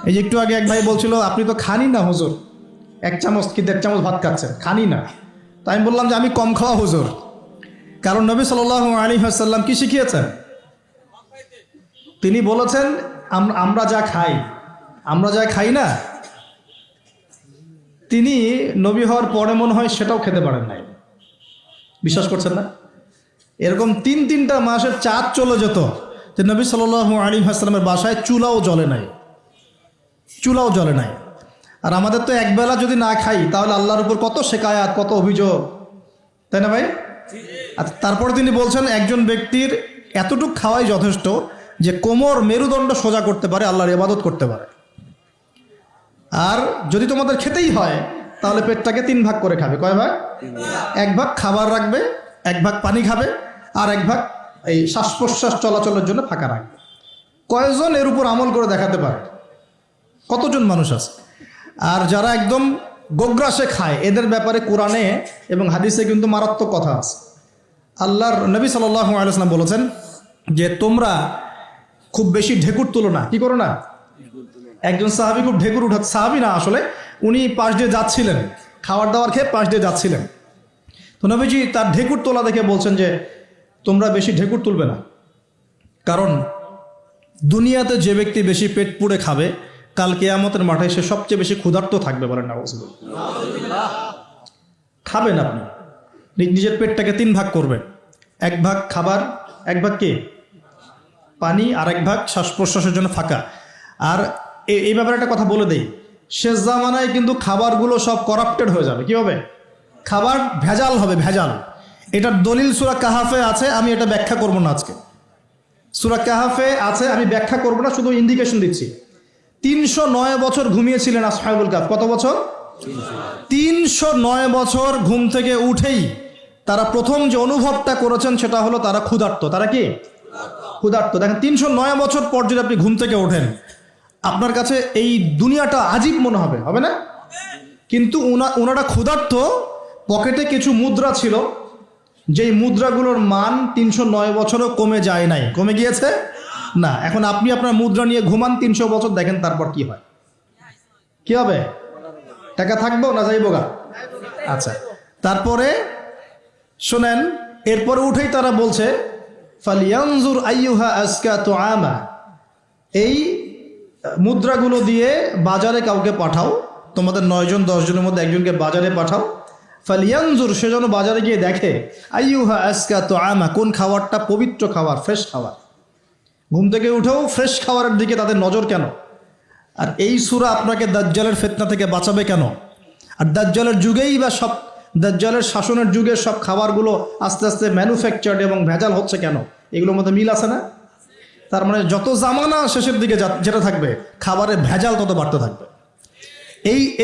এই যে একটু আগে এক ভাই বলছিল আপনি তো খানি না হুজুর, 1 চামচ কি 1.5 চামচ ভাত খাচ্ছেন, খানি না। তাই আমি বললাম যে আমি কম খাওয়া হুজুর, কারণ নবী সাল্লাল্লাহু আলাইহি ওয়াসাল্লাম কি শিখিয়েছেন? তিনি বলেছেন আমরা যা খাই না, তিনি নবী হওয়ার পরে মনে হয় সেটাও খেতে পারেন নাই। বিশ্বাস করছেন না? এরকম 3-3টা মাসের চাঁদ চলে যেত যে নবী সাল্লাল্লাহু আলাইহি ওয়াসাল্লামের বাসায় চুলাও জ্বলে নাই। আর আমাদের তো একবেলা যদি না খাই তাহলে আল্লাহর উপর কত শিকায়াত, কত অভিযোগ, তাই না ভাই? আর তারপরে তিনি বলছেন একজন ব্যক্তির এতটুকু খাওয়াই যথেষ্ট যে কোমর মেরুদণ্ড সোজা করতে পারে, আল্লাহর ইবাদত করতে পারে। আর যদি তোমাদের খেতেই হয় তাহলে পেটটাকে 3 ভাগ করে খাবে। কয় ভাগ? 1 ভাগ খাবার রাখবে, 1 ভাগ পানি খাবে, আর 1 ভাগ এই শ্বাস প্রশ্বাস চলাচলের জন্য ফাঁকা রাখবে। কয়জন এর উপর আমল করে দেখাতে পারে? কতজন মানুষ আছে? আর যারা একদম গোগ্রাসে খায় এদের ব্যাপারে কোরআনে এবং হাদিসে কিন্তু মারাত্মক কথা আছে। আল্লাহর নবী সাল্লাল্লাহু আলাইহি ওয়াসাল্লাম বলেছেন যে তোমরা খুব বেশি ঢেকুর তুলো না। কি করো না? একজন সাহাবী খুব ঢেকুর উঠাচ্ছে, সাহাবী না আসলে, উনি পাশ দিয়ে যাচ্ছিলেন, খাবার দাবার খেয়ে পাশ দিয়ে যাচ্ছিলেন। তো নবীজি তার ঢেকুর তোলা দেখে বলছেন যে তোমরা বেশি ঢেকুর তুলবে না, কারণ দুনিয়াতে যে ব্যক্তি বেশি পেট পুড়ে খাবে কাল কিয়ামতের মাঠে সে সবচেয়ে বেশি ক্ষুধার্ত থাকবে। বলেন না? খাবেন আপনি, নিজের পেটটাকে 3 ভাগ করবেন, 1 ভাগ খাবার, 1 ভাগ কি পানি, আর 1 ভাগ শ্বাস প্রশ্বাসের জন্য ফাঁকা। আর এই ব্যাপারে একটা কথা বলে দেই, শেষ জামানায় কিন্তু খাবারগুলো সব করাপ্টেড হয়ে যাবে। কি হবে? খাবার ভেজাল হবে, ভেজাল। এটার দলিল সূরা কাহাফে আছে, আমি এটা ব্যাখ্যা করব না আজকে। সূরা কাহাফে আছে, আমি ব্যাখ্যা করব না, শুধু ইন্ডিকেশন দিচ্ছি। 309 বছর ঘুমিয়েছিলেন আসহাবুল কাহফ। কত বছর? 309 বছর ঘুম থেকে উঠেই তারা প্রথম যে অনুভবটা করেছেন সেটা হলো তারা ক্ষুধার্ত। তারা কি ক্ষুধার্ত? দেখেন 309 বছর পর যদি আপনি ঘুম থেকে ওঠেন আপনার কাছে এই দুনিয়াটা আজীব মনে হবে, হবে না? কিন্তু ওনারা ক্ষুধার্ত, পকেটে কিছু মুদ্রা ছিল, যেই মুদ্রাগুলোর মান 309 বছরও কমে যায় নাই। কমে গিয়েছে না। এখন আপনি আপনার মুদ্রা নিয়ে ঘুমান 300 বছর, দেখেন তারপর কি হয়। কি হবে? টাকা থাকবো না যাইবো গা? আচ্ছা, তারপরে শোনেন, এরপরে উঠেই তারা বলছে ফালিয়ানজুর আইয়ুহা আজকা তুআমা, এই মুদ্রাগুলো দিয়ে বাজারে কাউকে পাঠাও, তোমাদের 9 জন 10 জনের মধ্যে একজনকে বাজারে পাঠাও। ফালিয়ানজুর, সে যেন বাজারে গিয়ে দেখে আইয়ুহা আজকা তুআমা, কোন খাবারটা পবিত্র খাবার, ফ্রেশ খাবার। ঘুম থেকে উঠেও ফ্রেশ খাবারের দিকে তাদের নজর কেন? আর এই সূরা আপনাকে দাজ্জালের ফিতনা থেকে বাঁচাবে কেন? আর দাজ্জালের যুগেই বা সব দাজ্জালের শাসনের যুগের সব খাবারগুলো আস্তে আস্তে ম্যানুফ্যাকচার্ড এবং ভেজাল হচ্ছে কেন? এগুলোর মধ্যে মিল আছে না? তার মানে যত জামানা শেষের দিকে যেটা থাকবে খাবারের ভেজাল তত বাড়তে থাকবে।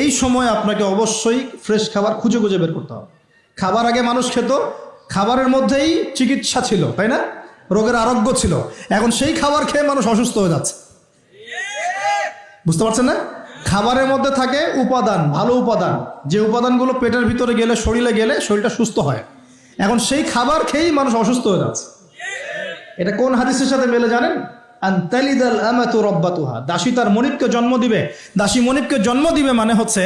এই সময় আপনাকে অবশ্যই ফ্রেশ খাবার খুঁজে খুঁজে বের করতে হবে। খাবার আগে মানুষ খেত, খাবারের মধ্যেই চিকিৎসা ছিল, তাই না? রোগের আরোগ্য ছিল। এখন সেই খাবার খেয়ে মানুষ অসুস্থ হয়ে যাচ্ছে। বুঝতে পারছেন না? খাবারের মধ্যে থাকে উপাদান, ভালো উপাদান, যে উপাদানগুলো পেটের ভিতরে গেলে, শরীরে গেলে শরীরটা সুস্থ হয়। এখন সেই খাবার খেয়েই মানুষ অসুস্থ হয়ে যাচ্ছে। এটা কোন হাদিসের সাথে মেলে জানেন? আনতালিদাল আমাতু রাব্বাতুহা, দাসী তার মনিবকে জন্ম দিবে। দাসী মনিবকে জন্ম দিবে মানে হচ্ছে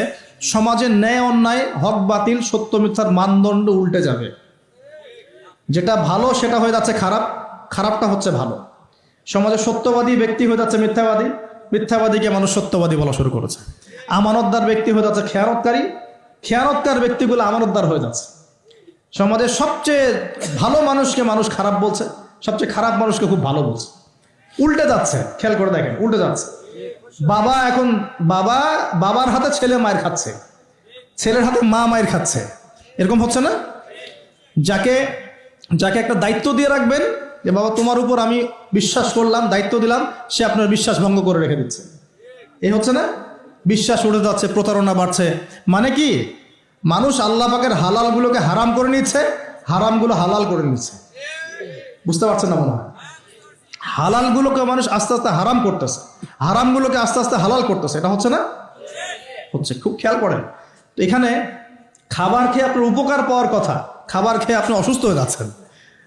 সমাজের ন্যায় অন্যায়, হক বাতিল, সত্য মিথ্যার মানদণ্ড উল্টে যাবে। যেটা ভালো সেটা হয়ে যাচ্ছে খারাপ, খারাপটা হচ্ছে ভালো। সমাজে সত্যবাদী ব্যক্তি হয়ে যাচ্ছে মিথ্যাবাদী, মিথ্যাবাদীকে মানুষ সত্যবাদী বলা শুরু করেছে। আমানতদার ব্যক্তি হয়ে যাচ্ছে খেয়ানতকারী, খেয়ানতকার ব্যক্তিগুলো আমানতদার হয়ে যাচ্ছে। সমাজের সবচেয়ে ভালো মানুষকে মানুষ খারাপ বলছে, সবচেয়ে খারাপ মানুষকে খুব ভালো বলছে। উল্টে যাচ্ছে, খেয়াল করে দেখেন, উল্টে যাচ্ছে। বাবা এখন বাবার হাতে ছেলে মায়ের খাচ্ছে, ছেলের হাতে মা মায়ের খাচ্ছে। এরকম হচ্ছে না? যাকে একটা দায়িত্ব দিয়ে রাখবেন যে বাবা তোমার উপর আমি বিশ্বাস করলাম, দায়িত্ব দিলাম, সে আপনার বিশ্বাস ভঙ্গ করে রেখে দিচ্ছে। এই হচ্ছে না? বিশ্বাস উঠে যাচ্ছে, প্রতারণা বাড়ছে। মানে কি? মানুষ আল্লাহ পাকের হালালগুলোকে হারাম করে নিচ্ছে, হারামগুলো হালাল করে নিচ্ছে। বুঝতে পারছেন না মনে হয়? হালালগুলোকে মানুষ আস্তে আস্তে হারাম করতেছে, হারামগুলোকে আস্তে আস্তে হালাল করতেছে। এটা হচ্ছে না? হচ্ছে। খুব খেয়াল করেন। তো এখানে খাবার খেয়ে আপনার উপকার পাওয়ার কথা, খাবার খেয়ে আপনি অসুস্থ হয়ে যাচ্ছেন।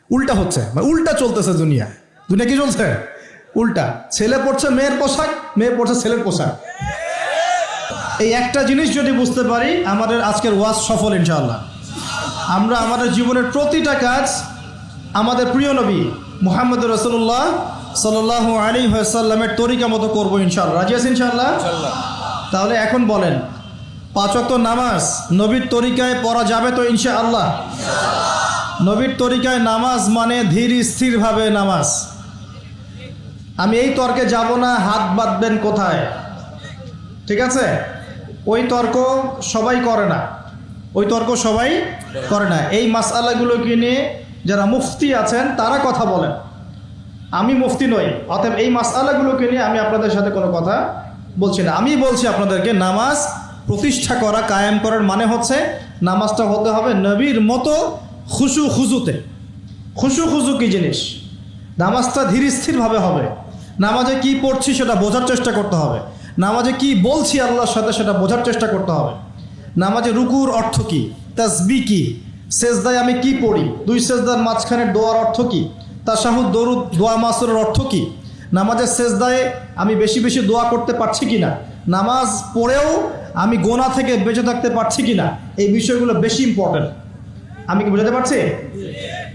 উল্টা হচ্ছে, মানে উল্টা চলতেছে দুনিয়া। দুনিয়া কি চলছে? উল্টা, ছেলে পড়ছে মেয়ের পোশাক, মেয়ে পড়ছে ছেলের পোশাক। এই একটা জিনিস যদি বুঝতে পারি আমাদের আজকের ওয়াজ সফল ইনশাআল্লাহ। আমরা আমাদের জীবনের প্রতিটা কাজ আমাদের প্রিয় নবী মুহাম্মদ রাসূলুল্লাহ সাল্লাল্লাহু আলাইহি ওয়াসাল্লামের তরিকা মতো করবো ইনশাআল্লাহ। রাজি আছেন ইনশাআল্লাহ? তাহলে এখন বলেন, 5 ওয়াক্ত নামাজ নবীর তরিকায় পড়া যাবে তো ইনশাআল্লাহ? নবীর তরিকায় নামাজ মানে ধীর স্থিরভাবে নামাজ। আমি এই তর্কে যাব না হাত বাঁধবেন কোথায়, ঠিক আছে? ওই তর্ক সবাই করে না, ওই তর্ক সবাই করে না। এই মাসআলাগুলোকে নিয়ে যারা মুফতি আছেন তারা কথা বলেন, আমি মুফতি নই, অতএব এই মাসআলাগুলোকে নিয়ে আমি আপনাদের সাথে কোনো কথা বলছি না। আমি বলছি আপনাদেরকে নামাজ প্রতিষ্ঠা করা, কায়েম করার মানে হচ্ছে নামাজটা হতে হবে নবীর মতো খুশু খুজুতে। খুশু খুজু কী জিনিস? নামাজটা ধীর স্থিরভাবে হবে। নামাজে কি পড়ছি সেটা বোঝার চেষ্টা করতে হবে। নামাজে কি বলছি আল্লাহর সাথে সেটা বোঝার চেষ্টা করতে হবে। নামাজে রুকুর অর্থ কি, তাসবিহ কি, সেজদায় আমি কি পড়ি, 2 সেজদার মাঝখানের দোয়ার অর্থ কি, তাশাহুদ দরুদ দোয়া মাসুরের অর্থ কি, নামাজের সেজদায় আমি বেশি বেশি দোয়া করতে পারছি কিনা, নামাজ পড়েও আমি গোনা থেকে বেঁচে থাকতে পারছি কিনা, এই বিষয়গুলো বেশি ইম্পর্টেন্ট। আমি কি বোঝাতে পারছি?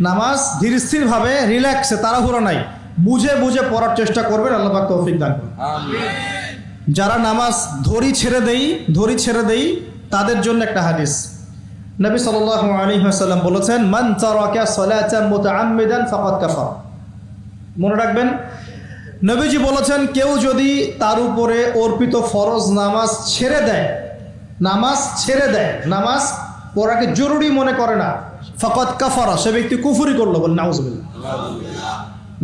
নামাজ ধীর স্থিরভাবে, রিল্যাক্সে, তাড়াহুড়ো নাই, বুঝে বুঝে পড়ার চেষ্টা করবেন। আল্লাহ পাক তৌফিক দান করুন। যারা নামাজ ধরি ছেড়ে দেই তাদের জন্য একটা হাদিস। নবী সাল্লাল্লাহু আলাইহি ওয়াসাল্লাম বলেছেন, মান তারাকা সালাতান মুতাআম্মিদান ফাকাদ কাফার। মনে রাখবেন, নবীজি বলেছেন, কেউ যদি তার উপরে অর্পিত ফরজ নামাজ ছেড়ে দেয়, নামাজ পড়াকে জরুরি মনে করে না, ফাকাদ কাফারা, সে ব্যক্তি কুফরি করলো। বল নাউজুবিল্লাহ।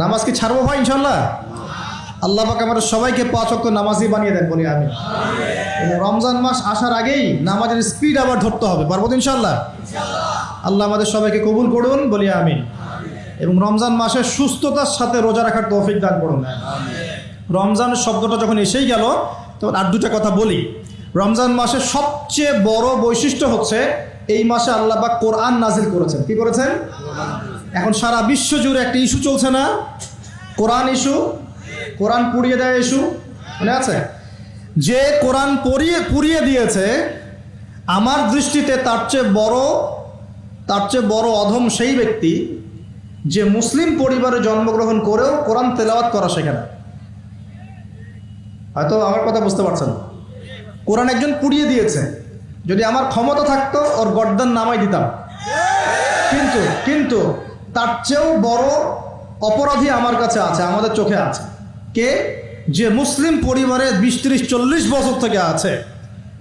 নামাজ কি ছাড়বো ভাই ইনশাআল্লাহ? আল্লাহ পাক আমাদের সবাইকে 5 ওয়াক্ত নামাজি বানিয়ে দেন, বলি আমিন। এবং রমজান মাস আসার আগেই নামাজের স্পিড আবার ধরতে হবে, পারবো তো ইনশাআল্লাহ? আল্লাহ আমাদের সবাইকে কবুল করুন, বলি আমিন। এবং রমজান মাসে সুস্থতার সাথে রোজা রাখার তৌফিক দান করুন। রমজানের শব্দটা যখন এসেই গেল তখন আর 2টা কথা বলি। রমজান মাসের সবচেয়ে বড় বৈশিষ্ট্য হচ্ছে এই মাসে আল্লাহ পাক কোরআন নাজিল করেছেন। কি করেছেন? এখন সারা বিশ্ব জুড়ে একটা ইস্যু চলছে না, কোরআন ইস্যু, কোরআন পুড়িয়ে দেয় ইস্যু, মনে আছে? যে কোরআন পুড়িয়ে দিয়েছে, আমার দৃষ্টিতে তার চেয়ে বড় অধম সেই ব্যক্তি যে মুসলিম পরিবারে জন্মগ্রহণ করেও কোরআন তেলাওয়াত করা শেখে না। হয়তো আমার কথা বুঝতে পারছেন। কোরআন একজন পুড়িয়ে দিয়েছে, যদি আমার ক্ষমতা থাকতো ওর গর্দান নামাই দিতাম, কিন্তু তার চেয়েও বড় অপরাধী আমার কাছে আছে, আমাদের চোখে আছে। কে? যে মুসলিম পরিবারে 20-30-40 বছর থেকে আছে,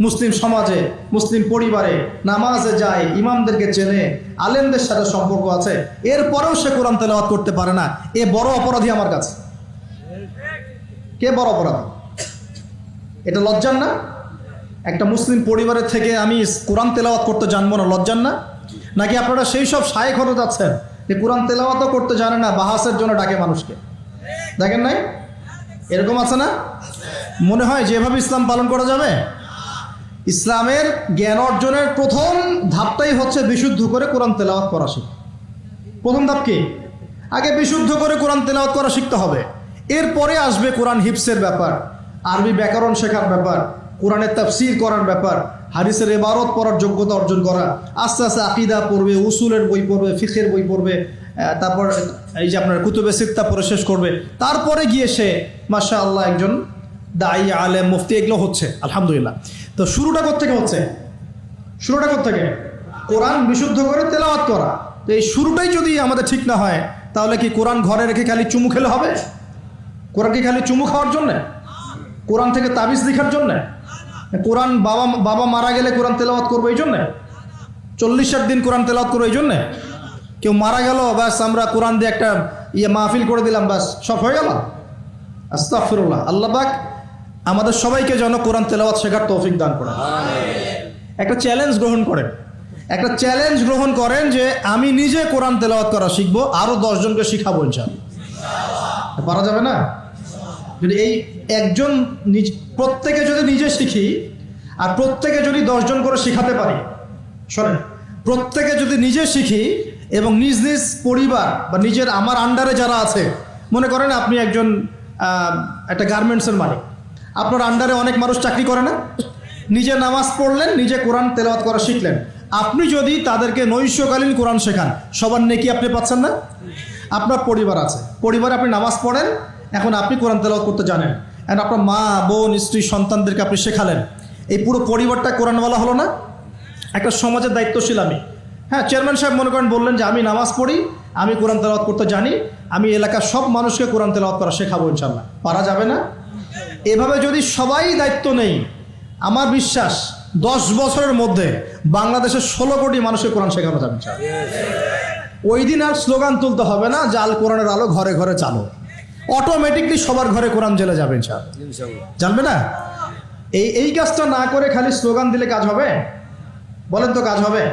মুসলিম সমাজে, মুসলিম পরিবারে নামাজে যায়, ইমামদেরকে চেনে, আলেমদের সাথে সম্পর্ক আছে, এরপরেও সে কোরআন তেলাওয়াত করতে পারে না। এ বড় অপরাধী আমার কাছে। কে বড় অপরাধী? এটা লজ্জার না? একটা মুসলিম পরিবারের থেকে আমি কোরআন তেলাওয়াত করতে জানবো না, লজ্জার না? নাকি আপনারা সেই সব শায়েখ হতে যাচ্ছেন যে কোরআন তেলাওয়াতও করতে জানে না, বাহাসের জন্য ডাকে মানুষকে? দেখেন নাই এরকম আছে না? মনে হয় যেভাবে ইসলাম পালন করা যাবে? ইসলামের জ্ঞান অর্জনের প্রথম ধাপটাই হচ্ছে বিশুদ্ধ করে কোরআন তেলাওয়াত করা শিখা। প্রথম ধাপ কি? আগে বিশুদ্ধ করে কোরআন তেলাওয়াত করা শিখতে হবে। এরপরে আসবে কোরআন হিফসের ব্যাপার, আরবি ব্যাকরণ শেখার ব্যাপার, কোরআনের তাফসীর করার ব্যাপার, হাদিসের ইবারত পড়ার যোগ্যতা অর্জন করা, আস্তে আস্তে আকীদা পড়বে, উসুলের বই পড়বে, ফিকহের বই পড়বে, তারপর এই যে আপনার কুতুবে সিত্তা পড়ে শেষ করবে। তারপরে গিয়ে সে মাশাআল্লাহ একজন দাঈ, আলেম, মুফতি, এগুলো হচ্ছে আলহামদুলিল্লাহ। তো শুরুটা কোত্থেকে হচ্ছে? কোরআন বিশুদ্ধ করে তেলাওয়াত করা। তো এই শুরুটাই যদি আমাদের ঠিক না হয়, তাহলে কি কোরআন ঘরে রেখে খালি চুমু খেলে হবে? কোরআন কি খালি চুমু খাওয়ার জন্যে? কোরআন থেকে তাবিজ লেখার জন্যে? কোরআন বাবা মারা গেলে কোরআন তেলাওয়াত করবো এই জন্যে? 40-60 দিন কোরআন তেলাওয়াত করবো এই জন্যে? কেউ মারা গেল, ব্যাস আমরা কোরআন দিয়ে একটা মাহফিল করে দিলাম, ব্যাস সব হয়ে গেল? আস্তাগফিরুল্লাহ। আল্লাহ পাক আমাদের সবাইকে যেন কোরআন তেলাওয়াত শেখার তৌফিক দান করেন। একটা চ্যালেঞ্জ গ্রহণ করেন যে আমি নিজে কোরআন তেলাওয়াত করা শিখবো, আরো 10 জনকে শিখাবো ইনশাআল্লাহ। পারা যাবে না? যদি এই একজন প্রত্যেকে যদি নিজে শিখি আর প্রত্যেকে যদি 10 জন করে শিখাতে পারি, শোনেন, প্রত্যেকে যদি নিজে শিখি এবং নিজ নিজ পরিবার বা নিজের আমার আন্ডারে যারা আছে, মনে করেন আপনি একজন একটা গার্মেন্টসের মালিক, আপনার আন্ডারে অনেক মানুষ চাকরি করে না, নিজে নামাজ পড়লেন, নিজে কোরআন তেলাওয়াত করা শিখলেন, আপনি যদি তাদেরকে নৈশকালীন কোরআন শেখান, সবার নেকি আপনি পাচ্ছেন না? আপনার পরিবার আছে, পরিবারে আপনি নামাজ পড়েন, এখন আপনি কোরআন তেলাওয়াত করতে জানেন, এখন আপনার মা, বোন, স্ত্রী, সন্তানদেরকে আপনি শেখালেন, এই পুরো পরিবারটা কোরআনওয়ালা হলো না? একটা সমাজের দায়িত্বশীল আমি। হ্যাঁ, চেয়ারম্যান সাহেব মনে করেন বললেন যে আমি নামাজ পড়ি, আমি কোরআন তেলাওয়াত করতে জানি, আমি এলাকার সব মানুষকে কোরআন তেলাওয়াত করা শেখাবো ইনশাল্লাহ। পারা যাবে না? এভাবে যদি সবাই দায়িত্ব নেই, আমার বিশ্বাস 10 বছরের মধ্যে বাংলাদেশের 16 কোটি মানুষকে কোরআন শেখানো যাবে ইনশাল্লাহ। ওই দিন আর স্লোগান তুলতে হবে না যে আল কোরআনের আলো ঘরে ঘরে চালো, অটোমেটিকলি সবার ঘরে কোরআন জ্বলে যাবে ইনশাল্লাহ। জানবে না? এই কাজটা না করে খালি স্লোগান দিলে কাজ হবে? বলেন তো কাজ হবে?